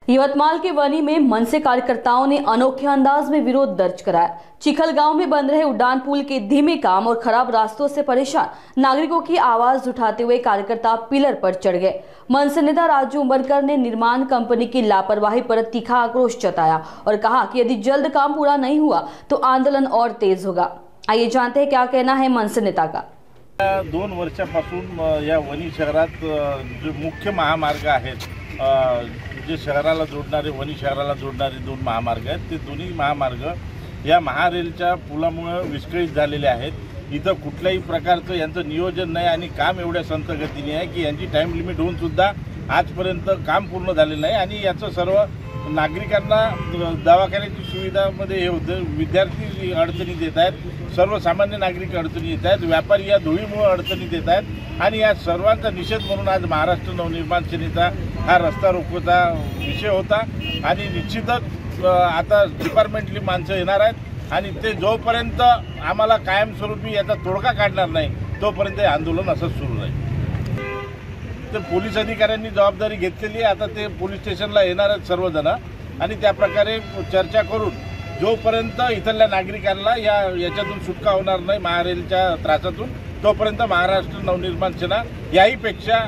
यवतमाल के वनी में मनसे कार्यकर्ताओं ने अनोखे अंदाज में विरोध दर्ज कराया। चिखल गांव में बन रहे उड़ान पुल के धीमे काम और खराब रास्तों से परेशान नागरिकों की आवाज उठाते हुए कार्यकर्ता पिलर पर चढ़ गए। मनसे नेता राजू उमरकर ने निर्माण कंपनी की लापरवाही पर तीखा आक्रोश जताया और कहा कि यदि जल्द काम पूरा नहीं हुआ तो आंदोलन और तेज होगा। आइए जानते हैं क्या कहना है मनसे नेता का। 2 वर्षापासून या वनी शहरात जो मुख्य महामार्ग आहेत, जे शहराला जोडणारे वनी शहराला जोडणारे 2 महामार्ग आहेत, ते दोन्ही महामार्ग या महारेलच्या पुलामुळे विस्कळीत झालेले आहेत। इथं कुठल्याही प्रकारचं यांचं नियोजन नाही आणि काम एवढ्या संत गतीने आहे की यांची टाइम लिमिट होऊन सुद्धा आजपर्यंत काम पूर्ण झालेलं नाही आणि याचं सर्व नागरिकांना दवाखान्याची सुविधामध्ये हे होतं, विद्यार्थी अडचणीत येत आहेत, सर्वसामान्य नागरिक अडचणी येत आहेत, व्यापारी या धुळीमुळे अडचणीत येत आहेत आणि या सर्वांचा निषेध म्हणून आज महाराष्ट्र नवनिर्माण सेनेचा हा रस्ता रोकोचा विषय होता आणि निश्चितच आता डिपार्टमेंटली माणसं येणार आहेत आणि ते जोपर्यंत आम्हाला कायमस्वरूपी याचा तोडगा काढणार नाही तोपर्यंत हे आंदोलन असंच सुरू राहील। तर पोलीस अधिकाऱ्यांनी जबाबदारी घेतलेली आहे, आता ते पोलीस स्टेशनला येणार आहेत सर्वजण आणि त्या प्रकारे चर्चा करून जोपर्यंत इथल्या नागरिकांना याच्यातून सुटका होणार नाही महारेलच्या त्रासातून तोपर्यंत महाराष्ट्र नवनिर्माण सेना याहीपेक्षा